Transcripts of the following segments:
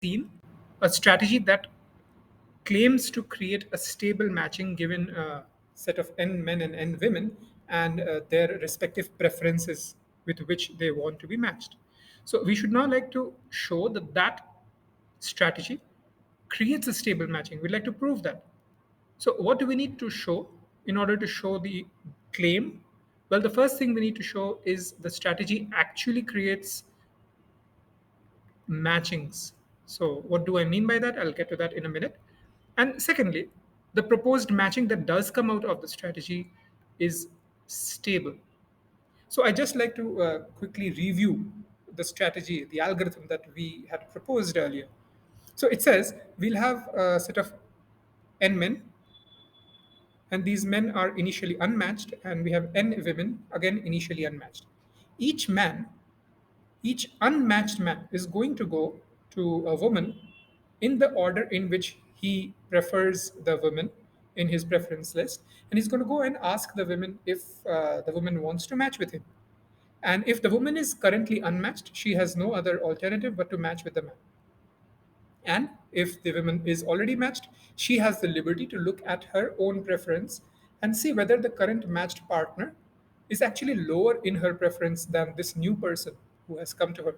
seen a strategy that claims to create a stable matching given a set of n men and n women and their respective preferences with which they want to be matched. So we should now like to show that that strategy creates a stable matching. We'd like to prove that. So what do we need to show in order to show the claim? Well, the first thing we need to show is the strategy actually creates matchings. So, what do I mean by that? I'll get to that in a minute. And secondly, the proposed matching that does come out of the strategy is stable. So, I just like to quickly review the strategy, the algorithm that we had proposed earlier. So, it says we'll have a set of n men, and these men are initially unmatched, and we have n women, again initially unmatched. Each man Each unmatched man is going to go to a woman in the order in which he prefers the woman in his preference list, and he's going to go and ask the woman if the woman wants to match with him. And if the woman is currently unmatched, she has no other alternative but to match with the man. And if the woman is already matched, she has the liberty to look at her own preference and see whether the current matched partner is actually lower in her preference than this new person who has come to her.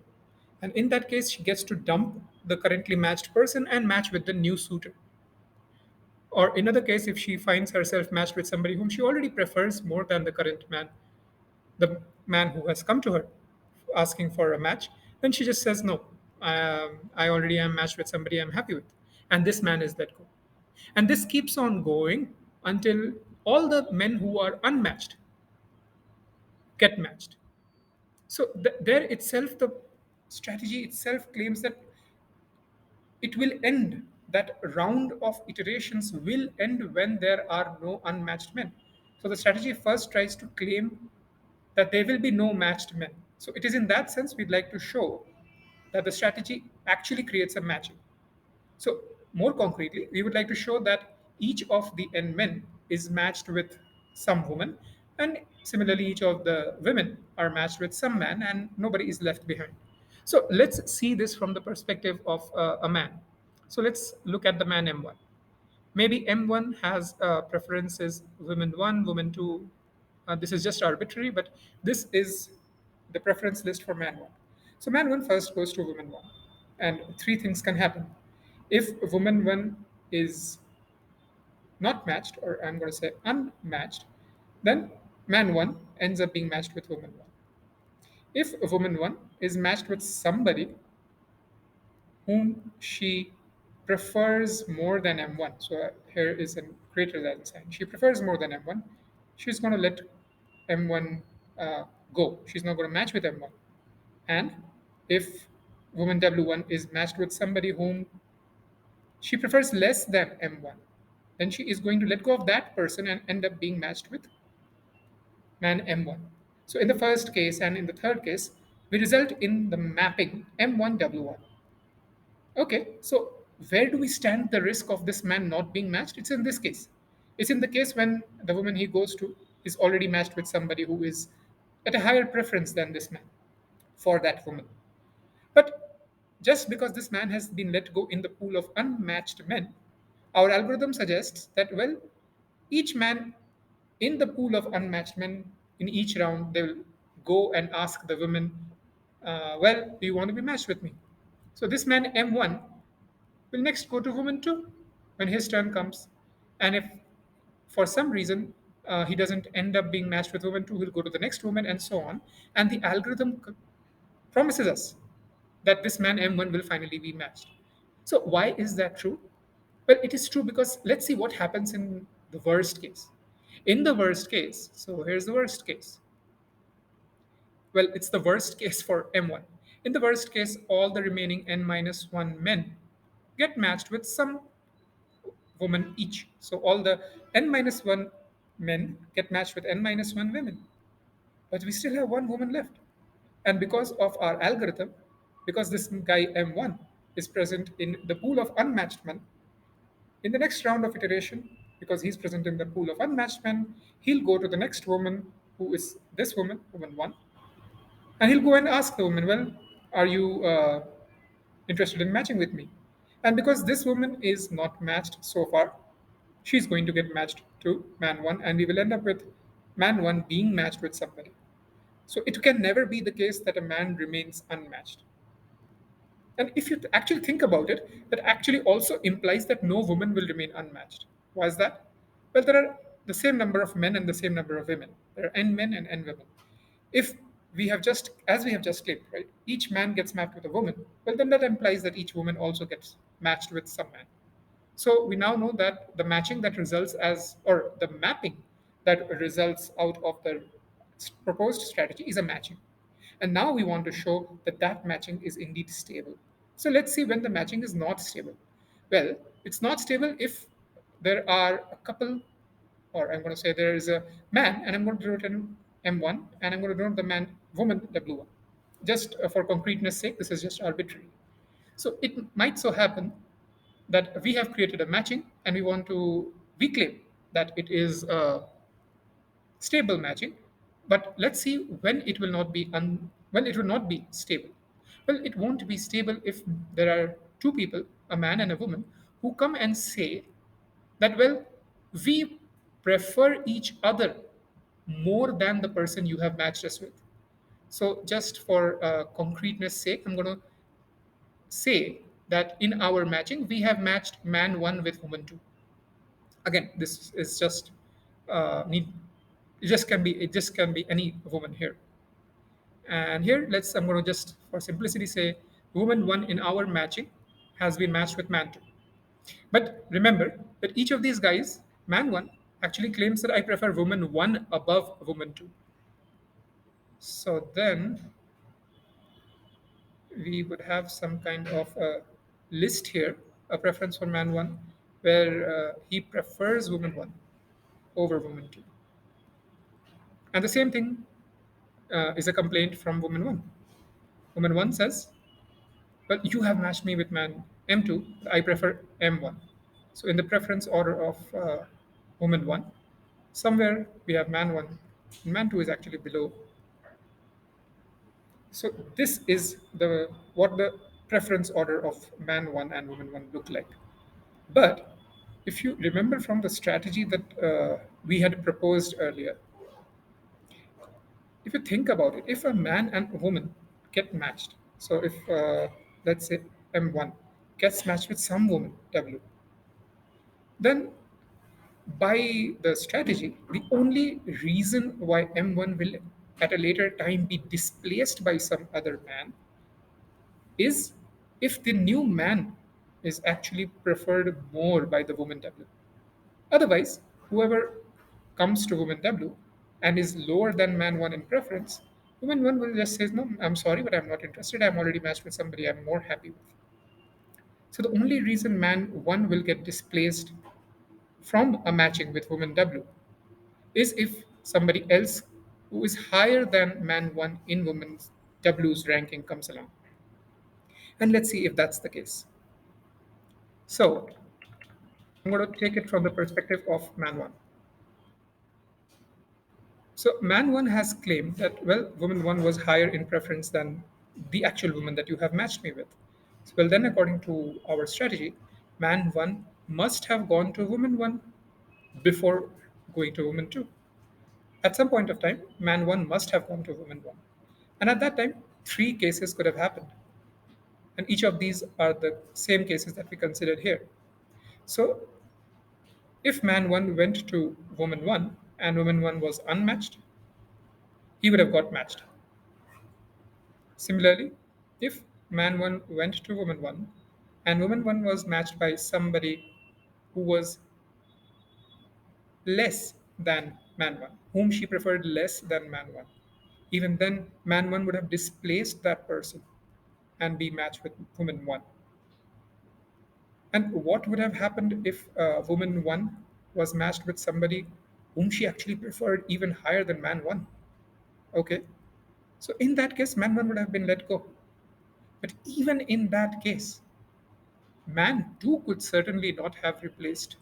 And in that case, she gets to dump the currently matched person and match with the new suitor. Or in other case, if she finds herself matched with somebody whom she already prefers more than the man who has come to her asking for a match, then she just says, no, I already am matched with somebody I'm happy with. And this man is let go. And this keeps on going until all the men who are unmatched get matched. So there itself, the strategy itself claims that it will end. That round of iterations will end when there are no unmatched men. So the strategy first tries to claim that there will be no matched men. So it is in that sense we'd like to show that the strategy actually creates a matching. So more concretely, we would like to show that each of the n men is matched with some woman, and similarly, each of the women are matched with some man, and nobody is left behind. So let's see this from the perspective of a man. So let's look at the man M1. Maybe M1 has preferences women 1, woman 2. This is just arbitrary, but this is the preference list for man 1. So man 1 first goes to woman 1. And three things can happen. If woman 1 is not matched, or I'm going to say unmatched, then man 1 ends up being matched with woman 1. If woman 1 is matched with somebody whom she prefers more than M1. So here is a greater than sign. She prefers more than M1. She's going to let M1 go. She's not going to match with M1. And if woman W1 is matched with somebody whom she prefers less than M1, then she is going to let go of that person and end up being matched with man M1. So in the first case and in the third case, we result in the mapping M1 W1. Okay, so where do we stand the risk of this man not being matched? It's in this case. It's in the case when the woman he goes to is already matched with somebody who is at a higher preference than this man for that woman. But just because this man has been let go in the pool of unmatched men, our algorithm suggests that, well, each man in the pool of unmatched men in each round, they will go and ask the woman, well, do you want to be matched with me? So this man M1 will next go to woman 2 when his turn comes. And if for some reason he doesn't end up being matched with woman 2, he'll go to the next woman and so on. And the algorithm promises us that this man M1 will finally be matched. So why is that true? Well, it is true because let's see what happens in the worst case. In the worst case, so here's the worst case. Well, it's the worst case for M1. In the worst case, all the remaining n minus 1 men get matched with some woman each. So all the n minus 1 men get matched with n minus 1 women. But we still have one woman left. And because of our algorithm, because this guy M1 is present in the pool of unmatched men, in the next round of iteration, because he's present in the pool of unmatched men, he'll go to the next woman, who is this woman, woman 1, and he'll go and ask the woman, well, are you interested in matching with me. And because this woman is not matched so far, she's going to get matched to man one, and we will end up with man one being matched with somebody. So it can never be the case that a man remains unmatched. And if you actually think about it, that actually also implies that no woman will remain unmatched. Why is that? Well, there are the same number of men and the same number of women. There are n men and n women. If we have just, as we have just claimed, right, each man gets matched with a woman, well, then that implies that each woman also gets matched with some man. So we now know that the matching that results as, or the mapping that results out of the proposed strategy is a matching. And now we want to show that that matching is indeed stable. So let's see when the matching is not stable. Well, it's not stable if there are a couple, or I'm going to say there is a man, and I'm going to denote an M1, and I'm going to denote the man, woman, W1. Just for concreteness sake, this is just arbitrary. So it might so happen that we have created a matching and we claim that it is a stable matching, but let's see when it will not be when it will not be stable. Well, it won't be stable if there are two people, a man and a woman, who come and say that, well, we prefer each other more than the person you have matched us with. So just for concreteness sake, I'm going to say that in our matching we have matched man 1 with woman 2. Again, this is just need it just can be any woman here. And here, I'm going to just for simplicity say woman 1 in our matching has been matched with man 2. But remember that each of these guys, man 1 actually claims that I prefer woman 1 above woman 2. So then we would have some kind of a list here, a preference for man 1, where he prefers woman 1 over woman 2. And the same thing is a complaint from woman 1. Woman 1 says, but you have matched me with man M2, I prefer M1. So in the preference order of woman 1, somewhere we have man 1, and man 2 is actually below. So this is the what the preference order of man 1 and woman 1 look like. But if you remember from the strategy that we had proposed earlier, if you think about it, if a man and a woman get matched, so if let's say M1 gets matched with some woman W, then by the strategy, the only reason why M1 will at a later time be displaced by some other man is if the new man is actually preferred more by the woman W. Otherwise, whoever comes to woman W and is lower than man 1 in preference, woman 1 will just say, no, I'm sorry, but I'm not interested. I'm already matched with somebody I'm more happy with. So the only reason man 1 will get displaced from a matching with woman W is if somebody else who is higher than man 1 in woman W's ranking comes along. And let's see if that's the case. So I'm going to take it from the perspective of man 1. So man 1 has claimed that, well, woman 1 was higher in preference than the actual woman that you have matched me with. So, well, then according to our strategy, man 1 must have gone to woman 1 before going to woman 2. At some point of time, man 1 must have gone to woman 1. And at that time, three cases could have happened. And each of these are the same cases that we considered here. So if man 1 went to woman 1 and woman 1 was unmatched, he would have got matched. Similarly, if man 1 went to woman 1 and woman 1 was matched by somebody who was less than man 1, whom she preferred less than man 1, even then man 1 would have displaced that person and be matched with woman 1. And what would have happened if woman 1 was matched with somebody whom she actually preferred even higher than man 1? Okay, so in that case, man 1 would have been let go. But even in that case, man 2 could certainly not have replaced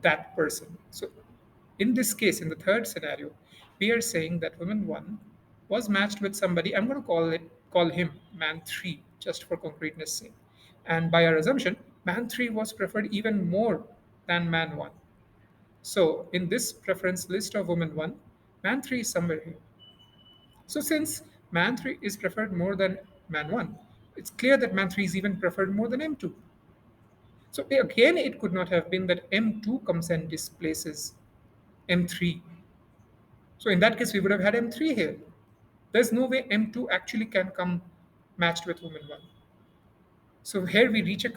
that person. So in this case, in the third scenario, we are saying that woman 1 was matched with somebody, I'm going to call him man 3. just for concreteness sake. And by our assumption, man 3 was preferred even more than man 1. So in this preference list of woman 1, man 3 is somewhere here. So since man 3 is preferred more than man 1, it's clear that man 3 is even preferred more than M2. So again, it could not have been that M2 comes and displaces M3. So in that case, we would have had M3 here. There's no way M2 actually can come matched with woman 1. So here we reach a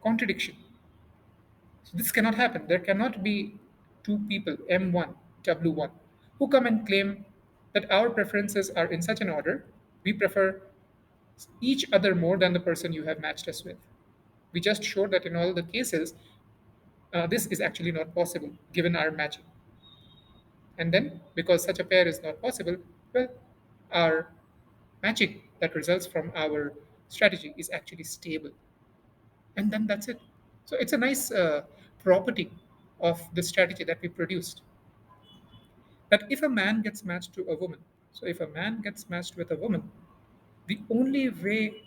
contradiction. So this cannot happen. There cannot be two people, M1, W1, who come and claim that our preferences are in such an order, we prefer each other more than the person you have matched us with. We just showed that in all the cases, this is actually not possible given our matching. And then, because such a pair is not possible, well, our matching that results from our strategy is actually stable. And then that's it. So it's a nice property of the strategy that we produced. That if a man gets matched to a woman, so if a man gets matched with a woman, the only way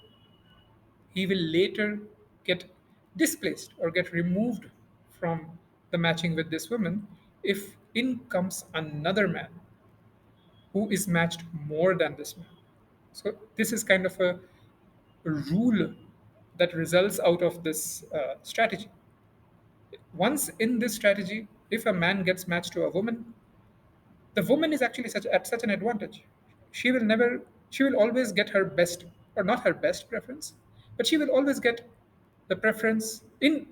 he will later get displaced or get removed from the matching with this woman if in comes another man who is matched more than this man. So this is kind of a rule that results out of this strategy. Once in this strategy, if a man gets matched to a woman, the woman is actually at such an advantage. She will always get her best, or not her best preference, but she will always get the preference in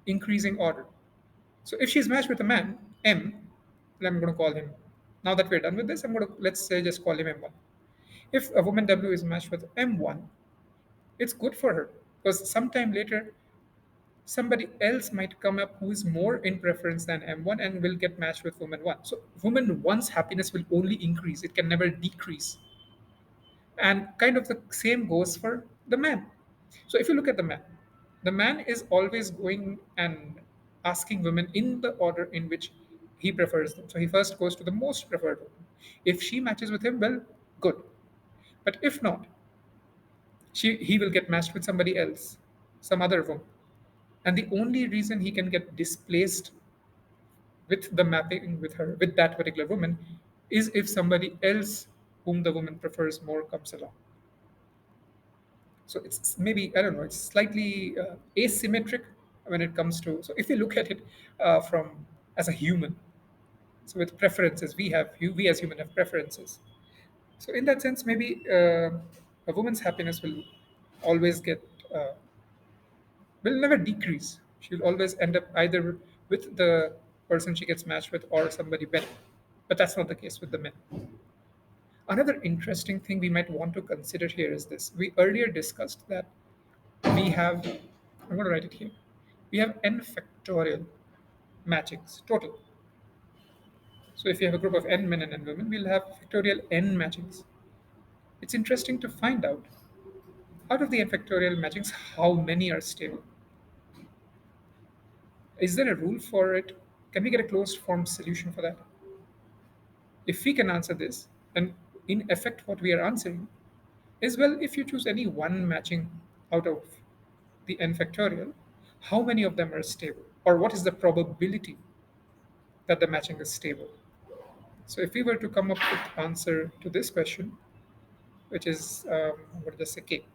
increasing order. So if she's matched with a man, M, and I'm going to call him, now that we're done with this, I'm going to, let's say, just call him M1. If a woman W is matched with M1, it's good for her because sometime later somebody else might come up who is more in preference than M1 and will get matched with woman 1. So woman 1's happiness will only increase, it can never decrease. And kind of the same goes for the man. So if you look at the man is always going and asking women in the order in which he prefers them. So he first goes to the most preferred woman. If she matches with him, well, good. But if not, he will get matched with somebody else, some other woman. And the only reason he can get displaced with the mapping with her, with that particular woman, is if somebody else whom the woman prefers more comes along. So it's maybe, I don't know, it's slightly asymmetric when it comes to. So if you look at it from as a human, so with preferences, we as human have preferences. So in that sense, maybe a woman's happiness will always get will never decrease. She'll always end up either with the person she gets matched with or somebody better. But that's not the case with the men. Another interesting thing we might want to consider here is this. We earlier discussed that we have, I'm going to write it here, we have n factorial matchings total. So if you have a group of n men and n women, we'll have factorial n matchings. It's interesting to find out of the n factorial matchings, how many are stable. Is there a rule for it? Can we get a closed form solution for that? If we can answer this, then in effect, what we are answering is, well, if you choose any one matching out of the n factorial, how many of them are stable? Or what is the probability that the matching is stable? So if we were to come up with answer to this question, which is, what does say k,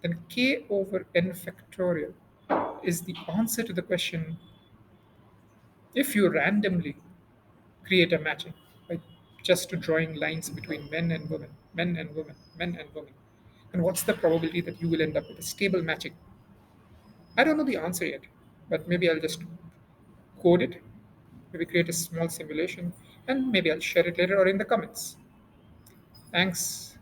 then k over n factorial is the answer to the question if you randomly create a matching by just drawing lines between men and women, men and women, men and women. And what's the probability that you will end up with a stable matching? I don't know the answer yet, but maybe I'll just code it, maybe create a small simulation, and maybe I'll share it later or in the comments. Thanks